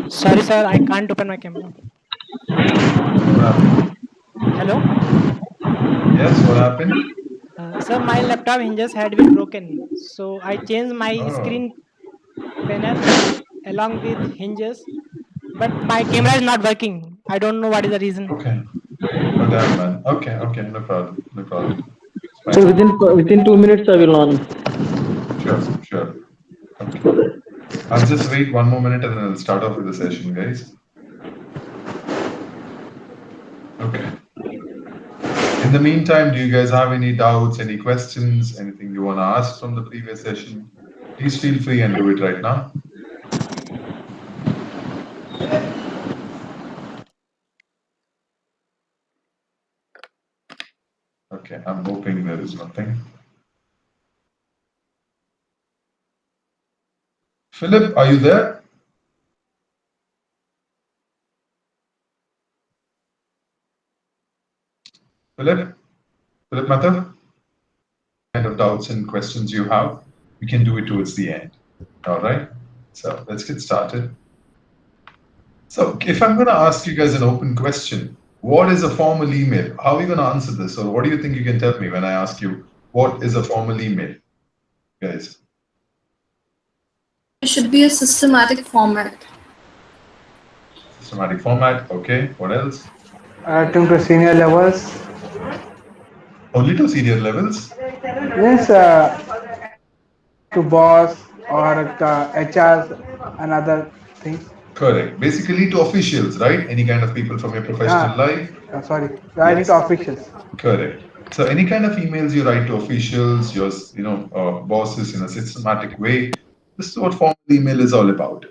Sorry, sir, I can't open my camera. What happened? Hello? Yes, what happened? Sir, my laptop hinges had been broken. So I changed my Oh, screen panel along with hinges. But my camera is not working. I don't know what is the reason. okay. Oh, damn, man. Okay, okay, no problem, no problem. It's So fine. within 2 minutes I will on. Sure, sure. Okay. I'll just wait one more minute and then I'll start off with the session, guys. Okay. In the meantime, do you guys have any doubts, any questions, anything you want to ask from the previous session? Please feel free and do it right now. Okay, I'm hoping there is nothing. Philip, are you there? Philip? Philip Mehta? Kind of doubts and questions you have, we can do it towards the end. All right. So let's get started. So if I'm going to ask you guys an open question, what is a formal email? How are you going to answer this? Or what do you think you can tell me when I ask you what is a formal email, guys? It should be a systematic format. Systematic format. Okay. What else? To senior levels. Only to senior levels. Yes, to boss or HRs and other things. Correct. Basically to officials, right? Any kind of people from your professional life. Sorry, writing Yes. to officials. Correct. So any kind of emails you write to officials, your bosses in a systematic way, this is what formal email is all about.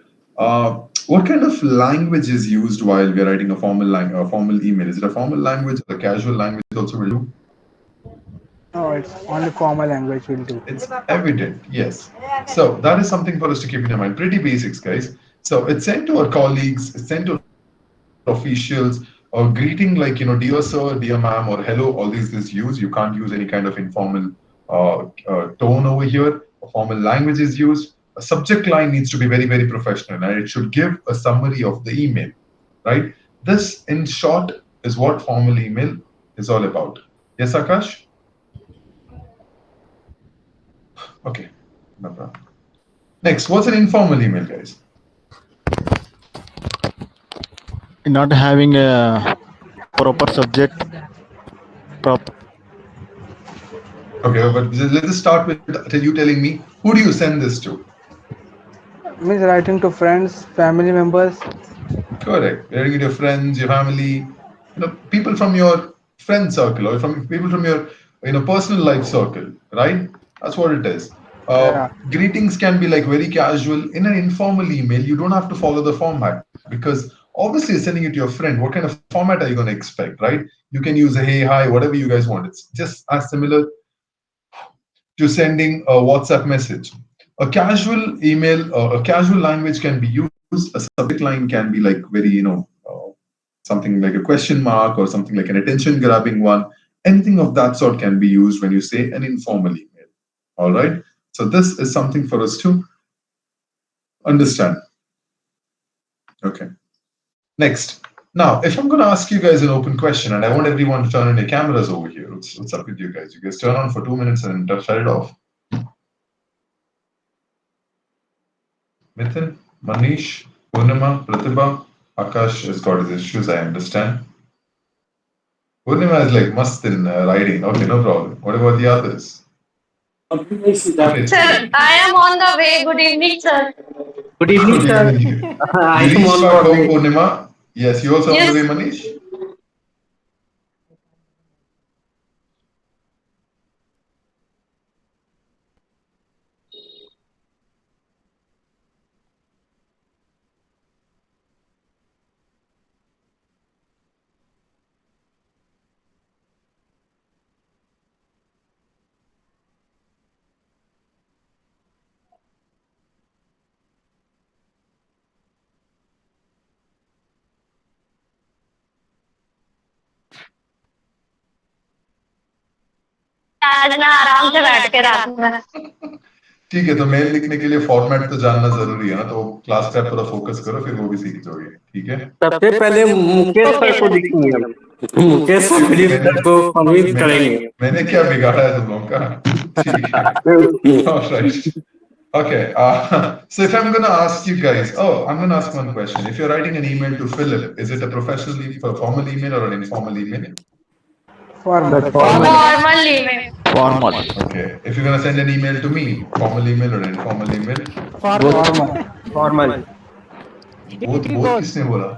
What kind of language is used while we are writing a formal email? Is it a formal language or a casual language also will do? No, it's only formal language will do. It's evident, yes. So that is something for us to keep in mind. Pretty basics, guys. So it's sent to our colleagues, it's sent to officials, or greeting like dear sir, dear ma'am, or hello. All these is used. You can't use any kind of informal tone over here. A formal language is used. A subject line needs to be very, very professional, and it should give a summary of the email, right? This, in short, is what formal email is all about. Yes, Akash? Okay, no problem. Next, what's an informal email, guys? Not having a proper subject. Proper. Okay, but let's start with you telling me who do you send this to? Means writing to friends, family members. Correct. Writing it to your friends, your family, people from your friend circle or from people from your personal life circle, right? That's what it is. Yeah. Greetings can be like very casual. In an informal email, you don't have to follow the format because obviously you're sending it to your friend. What kind of format are you going to expect, right? You can use a hey, hi, whatever you guys want. It's just as similar to sending a WhatsApp message. A casual email, a casual language can be used. A subject line can be like very, something like a question mark or something like an attention grabbing one. Anything of that sort can be used when you say an informal email. All right. So this is something for us to understand. Okay. Next. Now, if I'm going to ask you guys an open question and I want everyone to turn on your cameras over here, what's up with you guys? You guys turn on for 2 minutes and shut it off. Mithun, Manish, Purnima, Pratibha, Akash has got his issues, I understand. Purnima is like must in riding. Okay, no problem. What about the others? Okay. Sir, I am on the way. Good evening, sir. Good evening, Good sir. evening. I You am reached on back the home, way. Purnima. Yes, you also on the Yes. way, Manish? आज मैं आराम से बैठ के रात में ठीक है, तो मेल लिखने के लिए फॉर्मेट तो जानना जरूरी है ना, तो क्लास पे आप थोड़ा फोकस करो, फिर वो भी सीख जाओगे, ठीक है? सबसे पहले मुकेश सर को दिखेंगे हम। मुकेश सर सर को हम ही करेंगे। मैंने क्या बिगाड़ा है तुम लोगों का? ठीक है, alright. Okay, so if I'm going to ask you guys, I'm going to ask one question. If you're writing an email to Philip, is it a professional, formal email or an informal email? Formal. Formal email. Formal. Okay. If you're going to send an email to me, formal email or informal email? Formal. Formal. Both किसने बोला?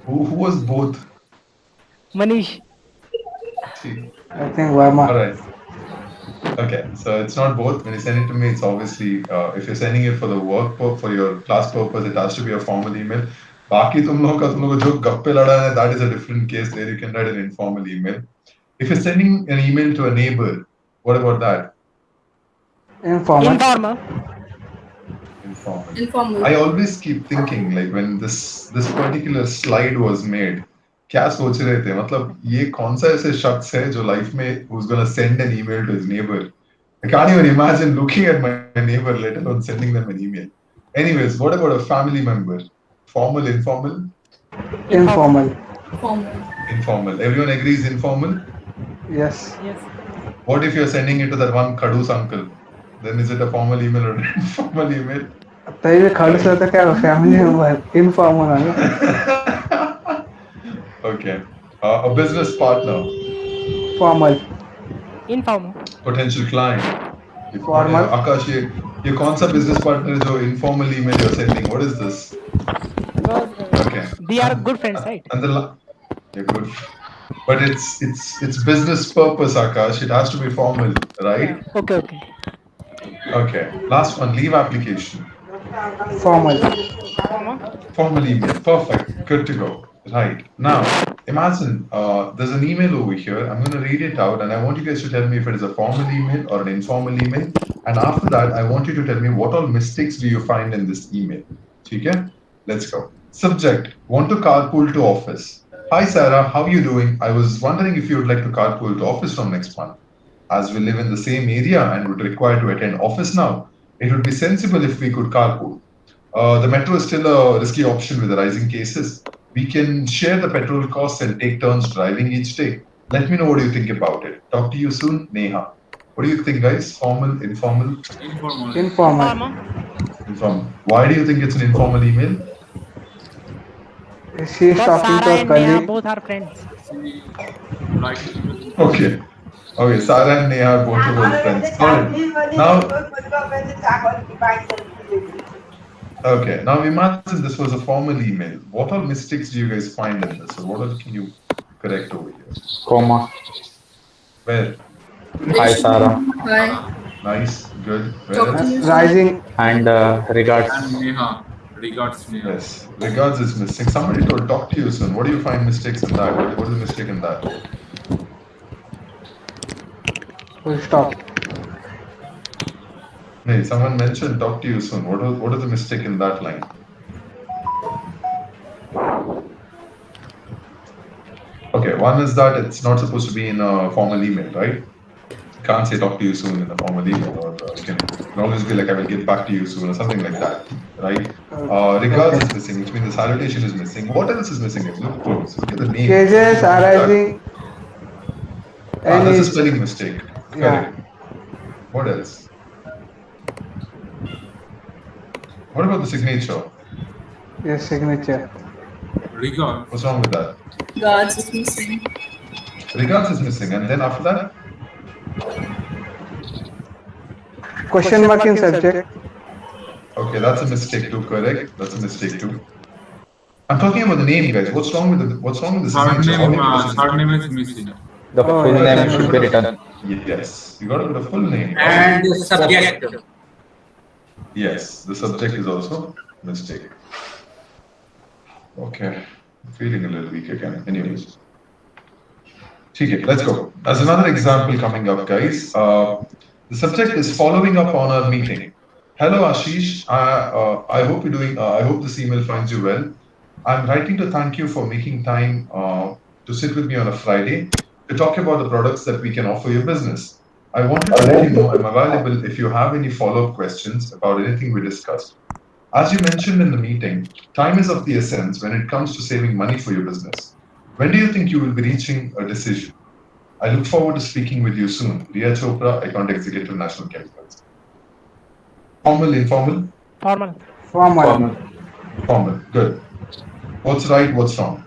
Who was both? Manish. See. I think Verma. All right. Okay, so it's not both. When you send it to me, it's obviously if you're sending it for the work for your class purpose, it has to be a formal email. बाकी तुम लोगों का जो गप्पे लड़ा है, that is a different case. There you can write an informal email. If you're sending an email to a neighbor, what about that? Informal. Informal. Informal. I always keep thinking like when this particular slide was made, क्या सोच रहे थे? मतलब ये कौन सा ऐसे शख्स है जो लाइफ में who's gonna send an email to his neighbor? I can't even imagine looking at my neighbor, let alone sending them an email. Anyways, what about a family member? Formal, informal? Informal. Formal. Informal. Everyone agrees informal? Yes. Yes. What if you're sending it to that one Kadus uncle? Then is it a formal email or an informal email? तभी भी खर्च होता क्या family member informal है ना Okay. A business partner, formal Informal. potential client. Formal. Akash, ये कौन सा business partner है जो informal email you're sending? What is this? Because Okay. we are good friends, right? And you're good. But it's business purpose, Akash. It has to be formal, right? Yeah. Okay. Okay. Last one, leave application. Formal Formal email. Perfect. Good to go. Right. Now, imagine there's an email over here. I'm going to read it out and I want you guys to tell me if it is a formal email or an informal email. And after that, I want you to tell me what all mistakes do you find in this email. Okay? Let's go. Subject, want to carpool to office. Hi, Sarah. How are you doing? I was wondering if you would like to carpool to office from next month. As we live in the same area and would require to attend office now, it would be sensible if we could carpool. The metro is still a risky option with the rising cases. We can share the petrol costs and take turns driving each day. Let me know what you think about it. Talk to you soon, Neha. What do you think, guys? Formal, informal? Informal Informal. Why do you think it's an informal email? She is Because talking to Sarah uh and Neha colleague both are friends. Okay. Okay, Sarah and Neha are both your friends. Got it. Now, okay. Now imagine this was a formal email. What all mistakes do you guys find in this? Or what all can you correct over here? Comma. Where? Hi, Sarah. Hi. Nice. Good. Where else? Rising And regards. Neha. Regards, Neha. Yes. Regards is missing. Somebody told talk to you soon. What do you find mistakes in that? What is the mistake in that? Full stop Hey, someone mentioned talk to you soon. What is the mistake in that line? Okay, one is that it's not supposed to be in a formal email, right? Can't say talk to you soon in a formal email, or you can always be like I will get back to you soon or something like that, right? Regards is missing, which means the salutation is missing. What else is missing? Look close. Look at the name. Cases arising That's a spelling mistake. Correct. What else? What about the signature? Yes signature Regard. What's wrong with that? Regards is missing. Regards is missing, and then after that, question mark in subject okay, that's a mistake too. Correct. That's a mistake too. I'm talking about the name, guys. What's wrong with the signature? How many persons- Surname is missing. The full name should be written. Yes, you got to put a full name. And subject. Yes, the subject is also mistake. Okay, I'm feeling a little weak again. Anyways, okay, let's go. As another example coming up, guys. The subject is following up on our meeting. Hello, Ashish. I hope you're doing. I hope this email finds you well. I'm writing to thank you for making time to sit with me on a Friday to talk about the products that we can offer your business. I wanted to let you know I'm available if you have any follow-up questions about anything we discussed. As you mentioned in the meeting, time is of the essence when it comes to saving money for your business. When do you think you will be reaching a decision? I look forward to speaking with you soon. Riya Chopra, Account Executive, National Chemicals. Formal, informal? Formal. Formal. Formal. Good. What's right, what's wrong?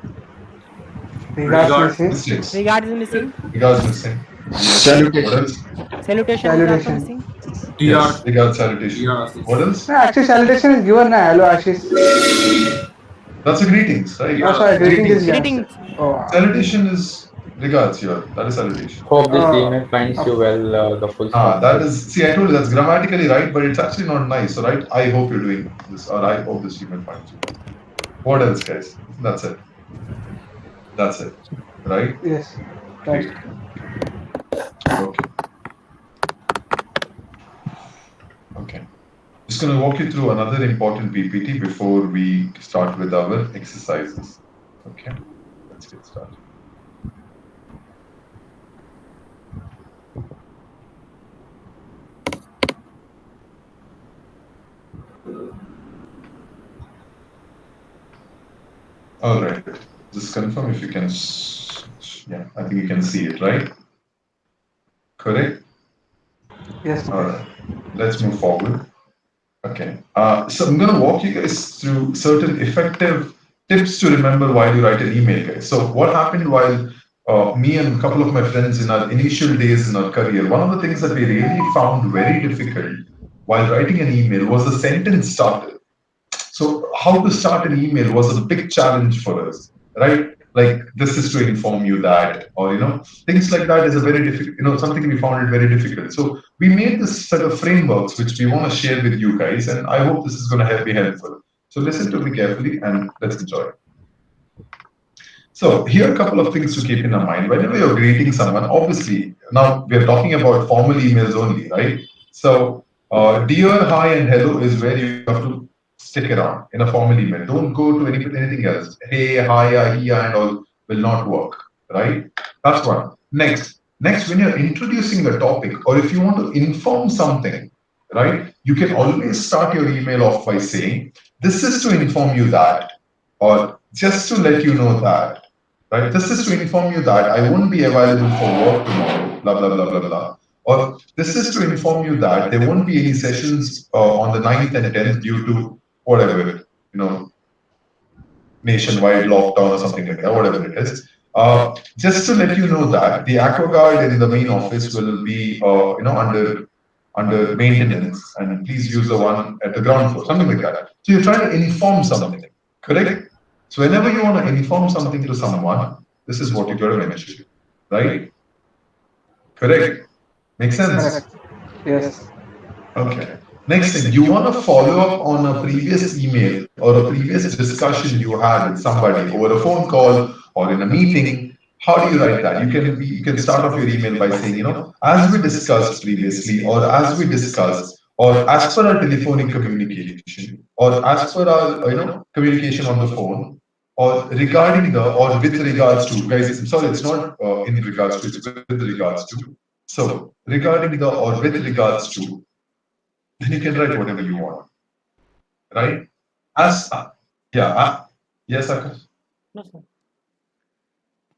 Regards Regard. missing. Mistakes. Regard is missing. Regards missing. What else? Salutation is also Salutation. missing. Yes, TR. regards salutation. TR. What else? No, actually, salutation is given now. Hello, Ashish. That's a greetings, right? Oh, sorry, greeting is given. Greetings. Oh, Salutation is regards here. That is salutation. Hope this Oh. email finds you well. The full Ah, stop. that is, see, I told you that's grammatically right, but it's actually not nice. So, right? I hope you're doing this, or I hope this email finds you. What else, guys? That's it. That's it. Right? yes. Right. Okay. Okay. Just going to walk you through another important PPT before we start with our exercises. Okay. Let's get started. All right. Just confirm if you can. Yeah, I think you can see it, right? Correct? Yes. All right. Let's move forward. Okay. So I'm going to walk you guys through certain effective tips to remember while you write an email, guys. So what happened while me and a couple of my friends in our initial days in our career, one of the things that we really found very difficult while writing an email was the sentence starter. So how to start an email was a big challenge for us, right? Like, this is to inform you that, or, you know, things like that is a very difficult, you know, something we found it very difficult. So we made this set of frameworks, which we want to share with you guys, and I hope this is going to be helpful. So listen to me carefully and let's enjoy. So here are a couple of things to keep in mind. Whenever you're greeting someone, obviously, now we're talking about formal emails only, right? So dear, hi, and hello is where you have to stick around in a formal email. Don't go to anything else. Hey, hi, and all will not work, right? That's one. Next, when you're introducing a topic, or if you want to inform something, right, you can always start your email off by saying, this is to inform you that, or just to let you know that, right? This is to inform you that I won't be available for work tomorrow, blah, blah, blah, blah, blah. Or this is to inform you that there won't be any sessions on the 9th and 10th due to whatever, you know, nationwide lockdown or something like that, whatever it is. Just to let you know that the AquaGuard in the main office will be, you know, under maintenance, and please use the one at the ground floor, something like that. So you're trying to inform something, correct? So whenever you want to inform something to someone, this is what you got to mention, right? Correct? Makes sense? Correct. Yes. Okay. Next thing, you want to follow up on a previous email or a previous discussion you had with somebody over a phone call or in a meeting. How do you write that? You can start off your email by saying, you know, as we discussed previously, or as we discussed, or as per our telephonic communication, or as per our, you know, communication on the phone, or regarding the, or with regards to, guys, I'm sorry, it's not in regards to, it's with regards to. So regarding the, or with regards to, then you can write whatever you want, right? As, yes, Akash? No, sir.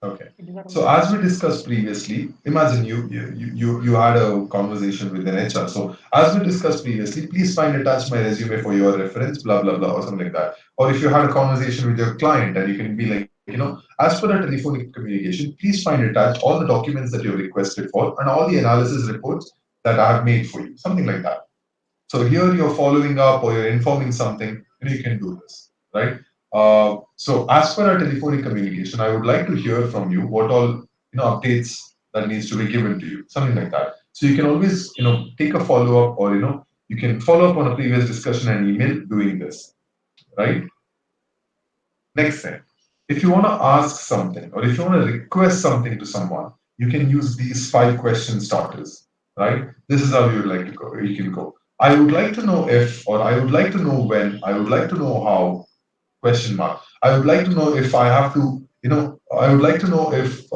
Okay. It is not So as we discussed previously, imagine you had a conversation with an HR. So as we discussed previously, please find attached my resume for your reference, blah, blah, blah, or something like that. Or if you had a conversation with your client and you can be like, you know, as per our telephonic communication, please find attached all the documents that you requested for and all the analysis reports that I have made for you, something like that. So here you're following up or you're informing something, and you can do this, right? So as per our telephonic communication, I would like to hear from you what all, you know, updates that needs to be given to you, something like that. So you can always, you know, take a follow up, or, you know, you can follow up on a previous discussion and email doing this, right? Next thing, if you want to ask something or if you want to request something to someone, you can use these 5 question starters, right? This is how you would like to go. You can go. I would like to know if, or I would like to know when, I would like to know how, question mark. I would like to know if I have to, you know, I would like to know if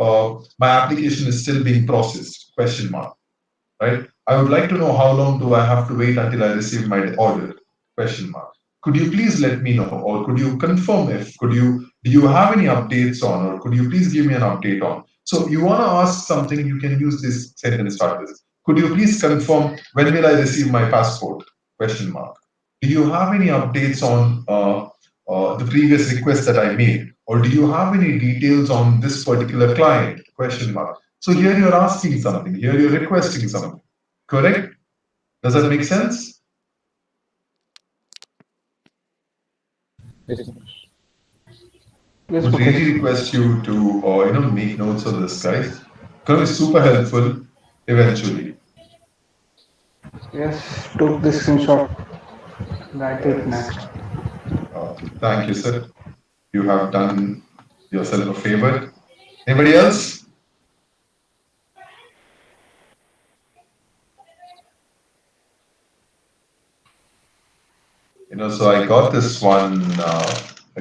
my application is still being processed, question mark, right? I would like to know how long do I have to wait until I receive my order? Question mark. Could you please let me know, or could you confirm if, do you have any updates on, or could you please give me an update on? So you want to ask something, you can use this sentence starters. Could you please confirm when will I receive my passport? Question mark. Do you have any updates on the previous request that I made? Or do you have any details on this particular client? Question mark. So here you're asking something, here you're requesting something. Correct? Does that make sense? Yes. Yes, Would Mukesh. really request you to make notes of this, guys. Going to be super helpful eventually. Yes, took the screenshot. Write it next. Thank you, sir. You have done yourself a favor. Anybody else? So I got this one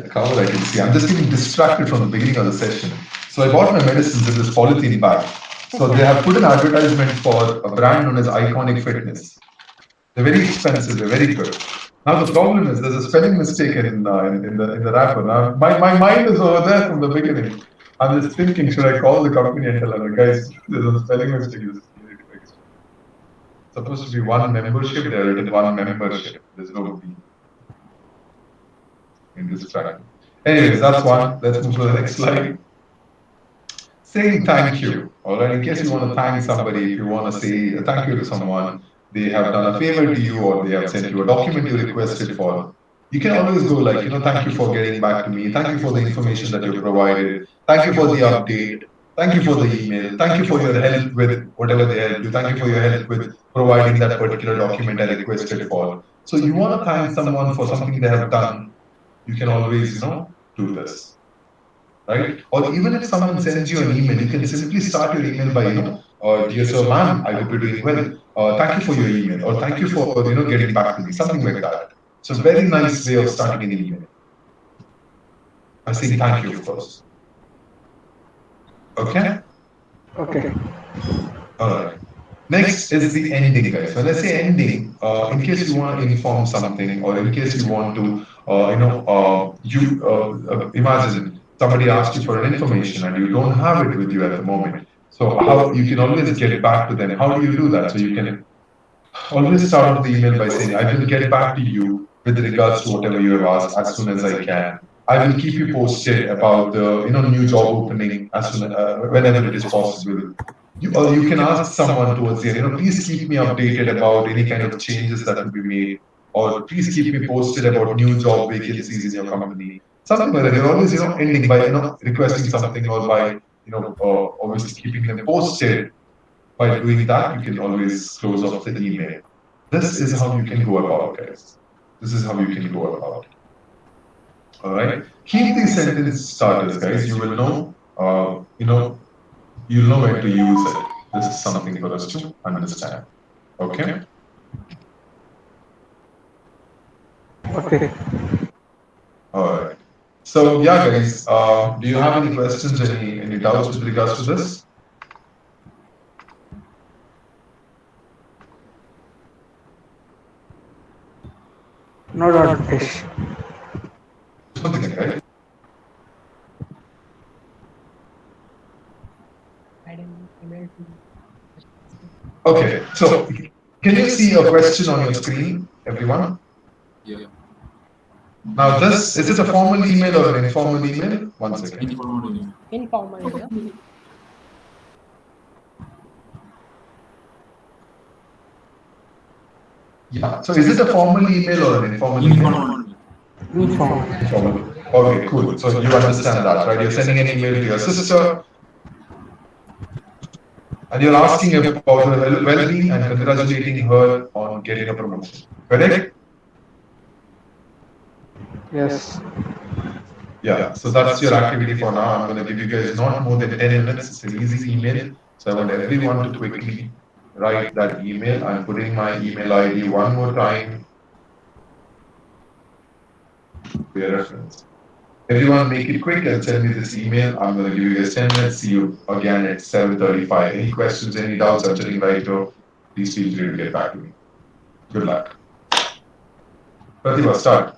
cover I can see. I'm just getting distracted from the beginning of the session. So I bought my medicines in this polythene bag. So they have put an advertisement for a brand known as Iconic Fitness. They're very expensive. They're very good. Now the problem is there's a spelling mistake in the wrapper. Now my mind is over there from the beginning. I'm just thinking, should I call the company and tell them, guys, there's a spelling mistake. You need to fix it. It's supposed to be one membership. They're written one membership. There's no B in this track. Anyways, that's one. Let's move to the next slide. Saying thank you. All right. In case you want to thank somebody, if you want to say thank you to someone, they have done a favor to you, or they have sent you a document you requested for. You can always go like, thank you for getting back to me. Thank you for the information that you provided. Thank you for the update. Thank you for the email. Thank you for your help with whatever they helped you. Thank you for your help with providing that particular document I requested for. So you want to thank someone for something they have done. You can always, do this. Right? Or even if someone sends you an email, you can simply start your email by, dear sir, ma'am, I hope you're doing well. Thank you for your email, or thank you for, getting back to me, something like that. So it's a very nice way of starting an email. I'm saying thank you, of course. Okay? Okay. All right. Next is the ending, guys. When I say ending, in case you want to inform something, or in case you want to, imagine somebody asked you for an information and you don't have it with you at the moment. So how you can always get back to them. How do you do that? So you can always start off the email by saying, I will get back to you with regards to whatever you have asked as soon as I can. I will keep you posted about the new job opening as soon whenever it is possible. You can ask someone towards the end, please keep me updated about any kind of changes that will be made, or please keep me posted about new job vacancies in your company. Something like that. You're always ending by requesting something, or by obviously keeping them posted. By doing that, you can always close off the email. This is how you can go about, guys. This is how you can go about. All right. Keep these sentence starters, guys. You will know. You'll know when to use it. This is something for us to understand. Okay. Okay. All right. So yeah, guys. Do you have any questions? Any doubts with regards to this? No doubt, Mukesh. Something, right? Okay, so can you see a question on your screen, everyone? Yeah. Now this, is it a formal email or an informal email? One second. Informal email. Informal. Yeah. Yeah. So is it a formal email or an informal email? Informal. Informal. Okay, cool. So you understand that, right? You're sending an email to your sister, and you're asking about her well-being and congratulating her on getting a promotion. Correct? Yes. Yeah. So that's your activity for now. I'm going to give you guys not more than 10 minutes. It's an easy email. So I want everyone to quickly write that email. I'm putting my email ID one more time for your reference. Everyone make it quick and send me this email. I'm going to give you guys 10 minutes. See you again at 7:35. Any questions, any doubts? I'm sitting right here. please feel free to get back to me. Good luck. Pratibha, start.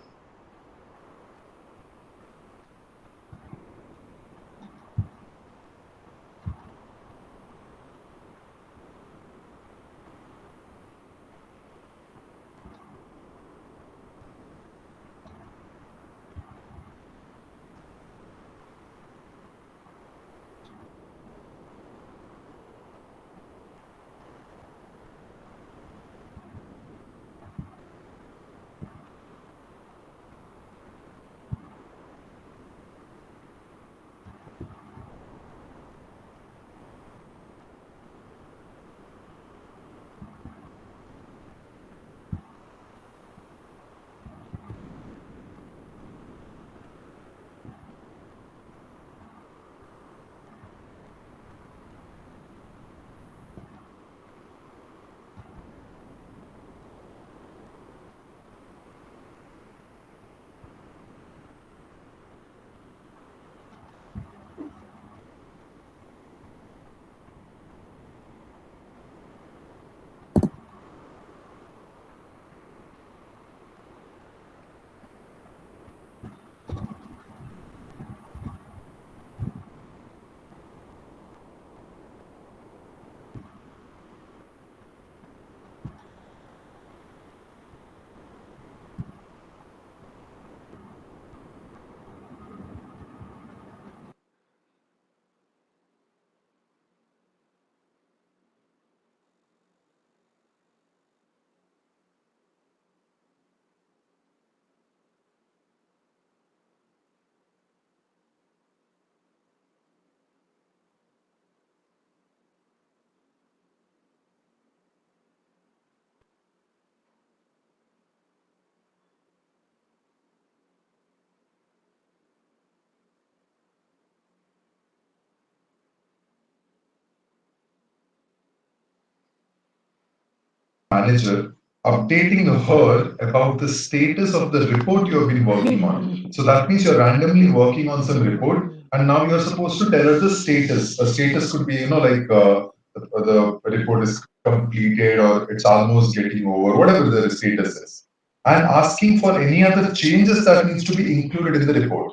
Manager updating her about the status of the report you have been working on. So that means you're randomly working on some report, and now you're supposed to tell her the status. A status could be, like the report is completed or it's almost getting over, whatever the status is, and asking for any other changes that needs to be included in the report.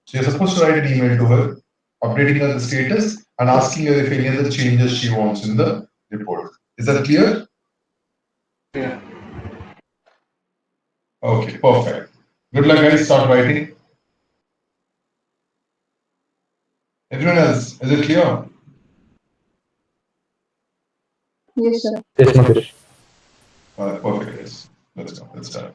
So you're supposed to write an email to her, updating her the status and asking her if any other changes she wants in the report. Is that clear? Yeah. Okay, perfect. Good luck, guys. Start writing. Everyone else, is it clear? Yes, sir. Yes, Mukesh. Perfect, guys. Let's go. Let's start.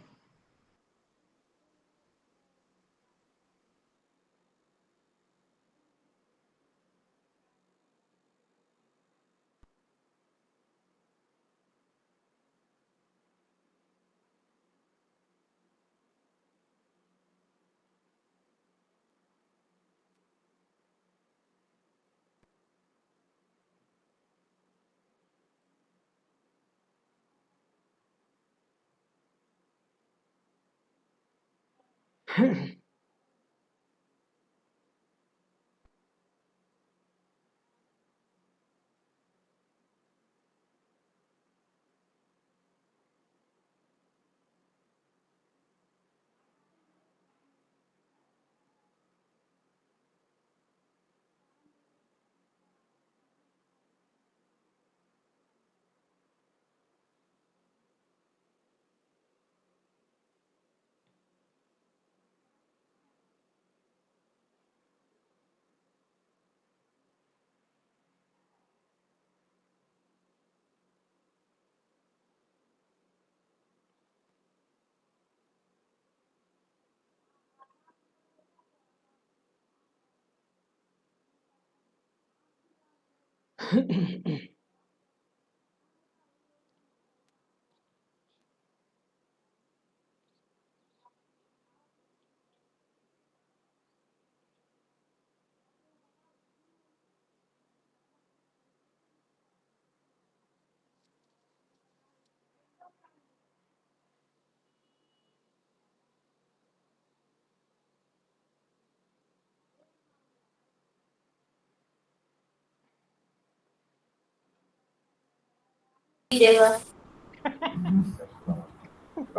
देगा।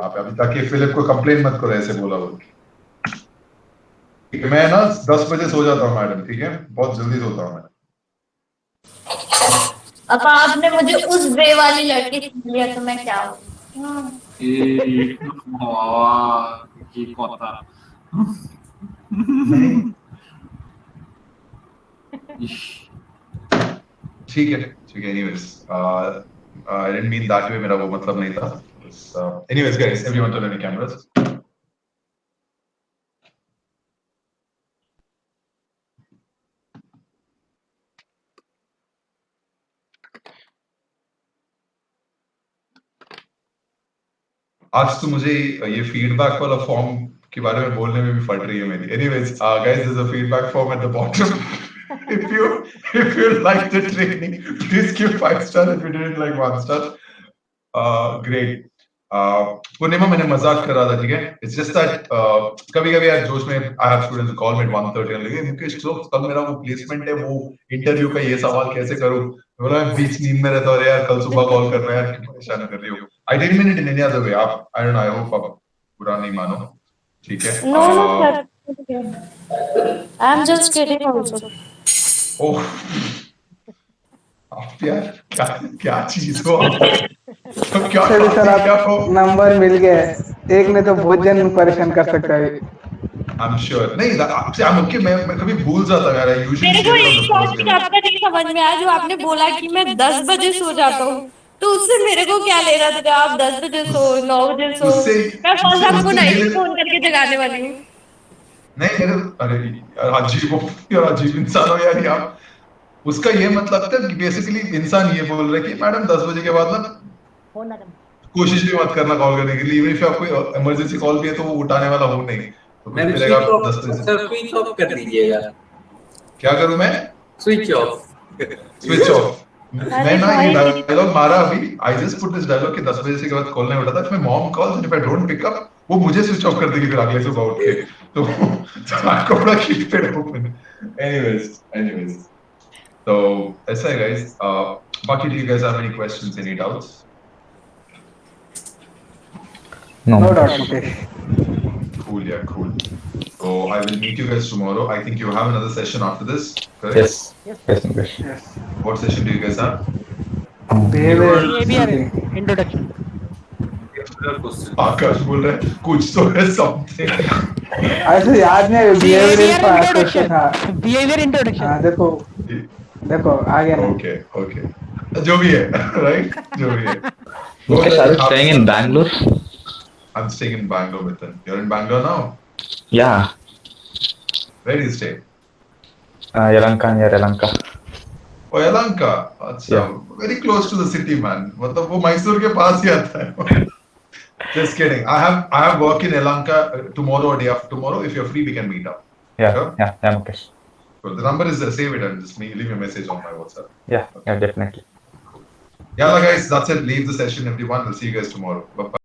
आप अभी तक ये Philip को complain मत करो ऐसे बोला बोल के। ठीक है, मैं ना 10 बजे सो जाता हूँ मैडम, ठीक है, बहुत जल्दी सोता हूँ मैं। अब आपने मुझे उस वे वाली लड़की छीन लिया तो मैं क्या हूँ? ये কথা ठीक है ठीक है, anyways I didn't mean that way, मेरा वो मतलब नहीं था। Anyways guys, everyone turn on cameras. आज तो मुझे ये फीडबैक वाला फॉर्म के बारे में बोलने में भी फट रही है मेरी। Anyways guys, there is a feedback form at the bottom. if you like the training, please give 5 star. If you didn't like 1 star, great. पूर्णिमा, मैंने मजाक कर रहा था, ठीक है। इट्स जस्ट दैट कभी कभी यार जोश में I have students who call me at 1:30 and like, Mukesh तो कल मेरा वो प्लेसमेंट है, वो इंटरव्यू का ये सवाल कैसे करूं। बोला मैं बीच नींद में रहता हूं यार, कल सुबह कॉल कर रहा है यार, क्यों परेशान कर रही हो। I didn't mean it in any other way. आप I don't know, I hope आप बुरा नहीं मानो, ठीक है। No, no, sir. I'm just kidding also. ओह, आप यार क्या क्या चीज हो आप। तो क्या चलो सर, क्या हो। आप नंबर मिल गए, एक ने तो बहुत जन परेशान कर सकता है। आई एम श्योर नहीं, आपसे आई एम ओके। मैं कभी भूल जाता यार, आई यूजुअली मेरे को एक टॉपिक आपका नहीं समझ में आया, जो आपने बोला कि मैं 10 बजे सो जाता हूँ, तो उससे मेरे को क्या लेना था। आप 10 बजे सो, 9 बजे सो, मैं फर्स्ट आपको नाइट में फोन करके जगाने वाली हूँ। नहीं मेरे, अरे यार अजीब हो यार, अजीब इंसान हो यार आप। उसका ये मतलब था कि बेसिकली इंसान ये बोल रहा है कि मैडम 10 बजे के बाद ना फोन ना करना। कोशिश भी मत करना कॉल करने के लिए। इवन इफ आपको इमरजेंसी कॉल भी है तो वो उठाने वाला हो नहीं, तो फिर मैंने मिलेगा स्विच 10 बजे। सर स्विच ऑफ कर दीजिएगा। क्या करूं मैं? Switch off. Switch off. मैं ना ये डायलॉग मारा अभी, I just put this dialogue कि 10 बजे से के बाद कॉल नहीं उठाता। If my mom calls, if I don't pick up, वो मुझे स्विच ऑफ कर देगी फिर अगले सुबह उठ के। तो आपको बड़ा कीप इट ओपन। एनीवेज तो ऐसा है गाइस। बाकी do you guys have any questions, any doubts? No doubt, Mukesh. Cool, yeah, cool. So I will meet you guys tomorrow. I think you have another session after this, correct? Yes. Yes, Mukesh. Yes. What session do you guys have? Behavior. ABR introduction. आकाश बोल रहा है कुछ तो है something. ऐसे याद नहीं, behaviour introduction. था। Behavior introduction. हाँ देखो देखो आ गया ना। Okay, okay. जो भी है, right? जो भी है. Mukesh, are you staying in Bangalore? I'm staying in Bangalore with them. You're in Bangalore now? Yeah. Where do you stay? Yelahanka, near Yelahanka. Oh, Yelahanka. अच्छा, Yeah. very close to the city, man. मतलब वो मैसूर के पास ही आता है. Just kidding. I have work in Yelahanka tomorrow or day after tomorrow. If you're free, we can meet up. Yeah, Sure? yeah, Mukesh. So the number is there. Save it and just leave a message on my WhatsApp. Yeah, definitely. Yeah, guys, that's it. Leave the session, everyone. We'll see you guys tomorrow. Bye.